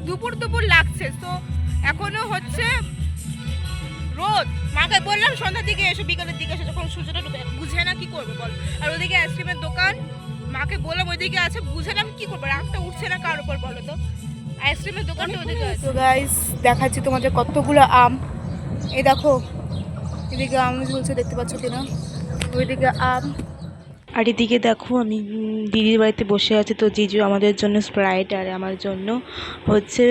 দুপুর দুপুর লাগছে। তো এখনো হচ্ছে রোদ। মাকে বললাম সন্ধ্যার দিকে এসে, বিকালের দিকে এসে, যখন সূর্যটা ডুবে, বুঝে না কি করবে বল। আর ওদিকে আইসক্রিমের দোকান, মাকে বললাম ওইদিকে আছে, বুঝে না কি করবো, রাগটা উঠছে না কার উপর বলো তো। আইসক্রিমের দোকানটা ওদিকে আছে। তো গাইস দেখাচ্ছি তোমাদের কতগুলো আম। এই দেখো এদিকে আম ঝুলছে, দেখতে পাচ্ছ কিনা, ওইদিকে আম। আর এদিকে দেখো আমি দিদির বাড়িতে বসে আছি, তো জিজু আমাদের জন্য স্প্রাইট আর আমার জন্য হচ্ছে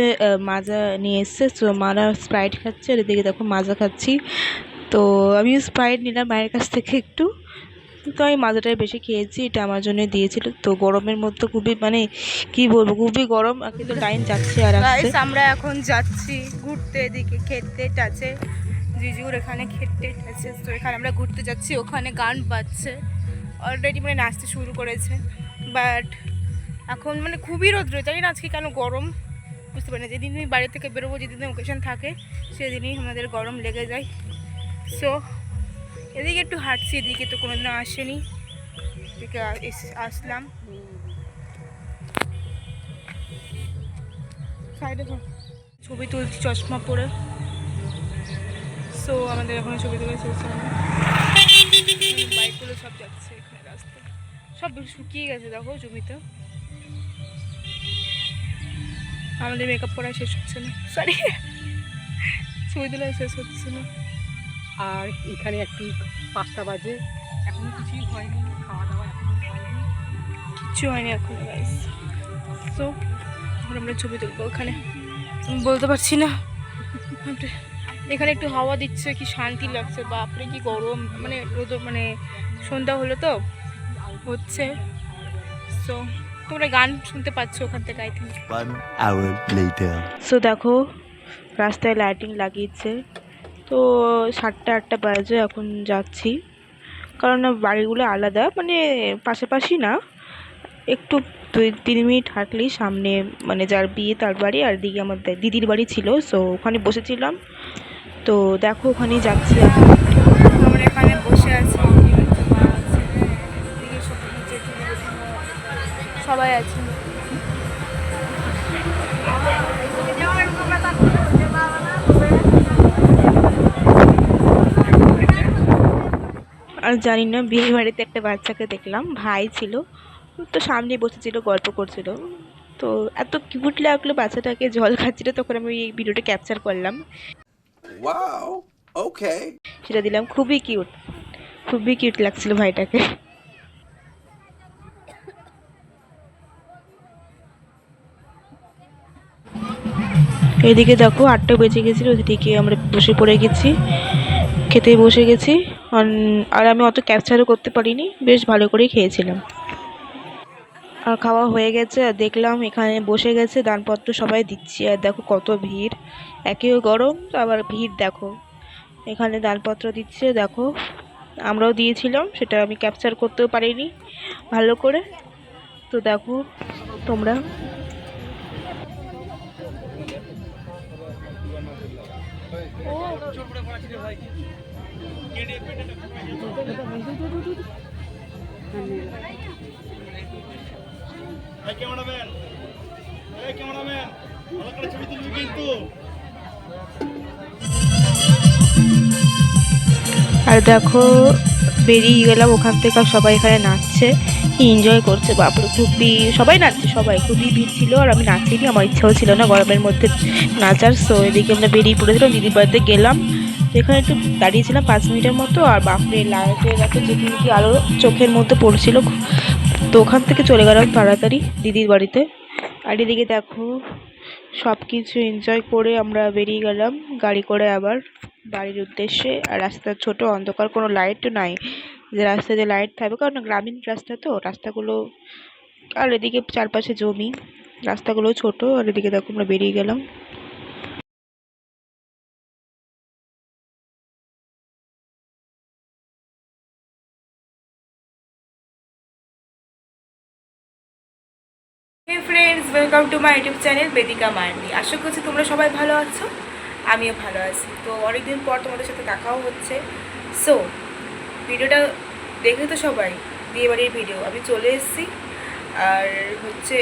মাজা নিয়ে এসছে। তো মারা স্প্রাইট খাচ্ছে আর এদিকে দেখো মাজা খাচ্ছি। তো আমি স্প্রাইট নিলাম মায়ের কাছ থেকে একটু, তো আমি মাজাটাই বেশি খেয়েছি, এটা আমার জন্য দিয়েছিল। তো গরমের মধ্যে খুবই মানে কি বলবো, খুবই গরম, কিন্তু লাইন যাচ্ছে আর আসছে। আমরা এখন যাচ্ছি ঘুরতে, এদিকে ক্ষেত টেট আছে, জিজুর এখানে ক্ষেত টেট আছে। তো এখানে আমরা ঘুরতে যাচ্ছি, ওখানে গান বাজছে, অলরেডি মানে নাচতে শুরু করেছে। বাট এখন মানে খুবই রোদ্র, জানি না আজকে কেন গরম, বুঝতে পারি না। যেদিন আমি বাড়ি থেকে বেরোবো, যেদিন ওকেশন থাকে সেদিনই আমাদের গরম লেগে যায়। সো এদিকে একটু হাঁটছি, এদিকে তো কোনোদিনও আসেনি, এদিকে আসলাম। সাইডে ছবি তুলছি চশমা পরে। সো আমাদের এখন ছবি তুলে চলছে, বাইকগুলো সব যাচ্ছে এখানে, রাস্তায় সব শুকিয়ে গেছে দেখো জমিতে। আমাদের মেকআপ করা শেষ হচ্ছে না, সরি ছবি তোলা শেষ হচ্ছে না। আর এখানে একটু 5টা বাজে, এখনো কিছুই হয়নি, খাওয়া দাওয়া এখনো হয়নি, কিচ্ছু হয়নি এখন গাইস। সো এখন আমরা ছবি তুলবো ওখানে, আমি বলতে পারছি না। এখানে একটু হাওয়া দিচ্ছে, কি শান্তি লাগছে, বাপরে কি গরম, মানে রোদ, মানে সন্ধ্যা হলো তো হচ্ছে। সো তোমরা গান শুনতে পাচ্ছ ওখান থেকে, I think. 1 hour later. So দেখো রাস্তায় লাইটিং লাগিয়েছে, তো 7টা-8টা বাজে, এখন যাচ্ছি। কারণ বাড়িগুলো আলাদা, মানে পাশাপাশি না, একটু 2-3 মিনিট হাঁটলেই সামনে, মানে যার বিয়ে তার বাড়ি, আর দিকে আমার দিদির বাড়ি ছিল। সো ওখানে বসেছিলাম, তো দেখো ওখানেই যাচ্ছি এখন। আমরা এখানে বসে আছি, সবাই আছে। আর জানি না, বিয়ে বাড়িতে একটা বাচ্চাকে দেখলাম, ভাই ছিল, তো সামনে বসেছিল, গল্প করছিল। তো এত কিউট লাগলো বাচ্চাটাকে, জল খাচ্ছিল, তখন আমি এই ভিডিওটা ক্যাপচার করলাম, Wow. Okay. সেটা দিলাম। খুবই কিউট, খুবই কিউট লাগছিল ভাইটাকে। এদিকে দেখো 8টা বেজে গেছিলো, ওদিকে আমরা বসে পড়ে গেছি, খেতে বসে গেছি। আর আমি অত ক্যাপচারও করতে পারিনি, বেশ ভালো করেই খেয়েছিলাম। আর খাওয়া হয়ে গেছে, আর দেখলাম এখানে বসে গেছে দানপত্র সবাই দিচ্ছি, আর দেখো কত ভিড়, একেও গরম তো আবার ভিড় দেখো, এখানে দানপত্র দিচ্ছে দেখো। আমরাও দিয়েছিলাম, সেটা আমি ক্যাপচার করতেও পারিনি ভালো করে। তো দেখো তোমরা। আর দেখো বেরিয়ে গেলাম ওখান থেকে, আর সবাই এখানে নাচছে, এনজয় করছে, বাপরে খুবই সবাই নাচছে, সবাই খুবই ভিড় ছিল। আর আমি নাচিনি, আমার ইচ্ছাও ছিল না গরমের মধ্যে নাচার। সো এদিকে আমরা বেরিয়ে পড়েছিলাম, দিদির বাড়িতে গেলাম, এখানে একটু দাঁড়িয়েছিলাম 5 মিনিটের মতো। আর বাপরে লাইটের এত ঝিকিমিকি আলো চোখের মধ্যে পড়ছিল, তো ওখান থেকে চলে গেলাম তাড়াতাড়ি দিদির বাড়িতে। আর এদিকে দেখো সব কিছু এনজয় করে আমরা বেরিয়ে গেলাম গাড়ি করে আবার বাড়ির উদ্দেশ্যে। আর রাস্তা ছোট, অন্ধকার, কোনো লাইটও নাই, যে রাস্তায় যে লাইট থাকবে, কারণ গ্রামীণ রাস্তা তো রাস্তাগুলো, আর এদিকে চারপাশে জমি, রাস্তাগুলো ছোট। আর এদিকে দেখো আমরা বেরিয়ে গেলাম। Hey friends, welcome to my YouTube channel Vedika Marni. আশা করছি তোমরা সবাই ভালো আছো, আমিও ভালো আছি। তো অনেকদিন পর তোমাদের সাথে দেখাও হচ্ছে। সো ভিডিওটা দেখে তো সবাই, বিয়েবাড়ির ভিডিও, আমি চলে এসেছি। আর হচ্ছে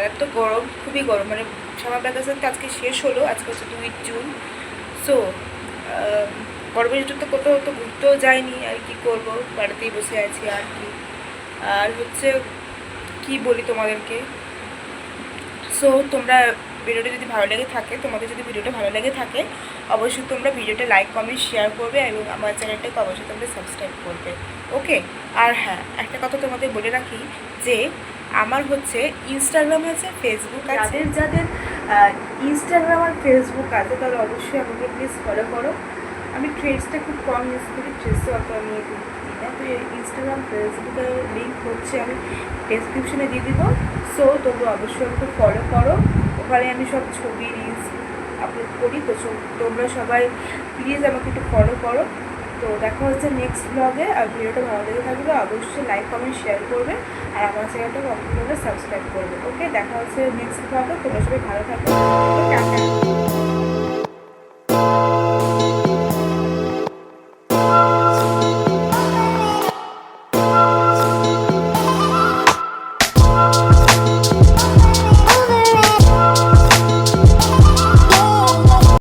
এত গরম, খুবই গরম, মানে সামার ভ্যাকেশন তো আজকে শেষ হলো, আজকে হচ্ছে 2 জুন। সো গরমের ছুটি তো কোথাও তো ঘুরতেও যাইনি, আর কি করব, বাড়িতেই বসে আছি আর কি। আর হচ্ছে কি বলি তোমাদেরকে, সো তোমরা ভিডিওটা যদি ভালো লেগে থাকে, তোমাদের যদি ভিডিওটা ভালো লেগে থাকে, অবশ্যই তোমরা ভিডিওটা লাইক কমেন্ট শেয়ার করবে এবং আমার চ্যানেলটাকে অবশ্যই তোমরা সাবস্ক্রাইব করবে, ওকে। আর হ্যাঁ, একটা কথা তোমাদের বলে রাখি যে আমার হচ্ছে ইনস্টাগ্রাম আছে, ফেসবুক আছে। যাদের ইনস্টাগ্রাম আর ফেসবুক আছে তাহলে অবশ্যই আমাকে প্লিজ ফলো করো। আমি ট্রেডসটা খুব কম ইউজ করি, ট্রেডসও অত আমি দিই না। তো ইনস্টাগ্রাম ফেসবুকের লিঙ্ক হচ্ছে আমি ডেসক্রিপশনে দিয়ে দিব। সো তোমরা অবশ্যই আমাকে ফলো করো, ওখানে আমি সব ছবি রিলস আপলোড করি। তো তোমরা সবাই প্লিজ আমাকে একটু ফলো করো। তো দেখা হচ্ছে নেক্সট ব্লগে। আর ভিডিওটা ভালো লেগে থাকলে অবশ্যই লাইক কমেন্ট শেয়ার করবে আর আমার চ্যানেলটাকে অবশ্যই তোমরা সাবস্ক্রাইব করবে, ওকে। দেখা হচ্ছে নেক্সট ব্লগে। তোমরা সবাই ভালো থাকো।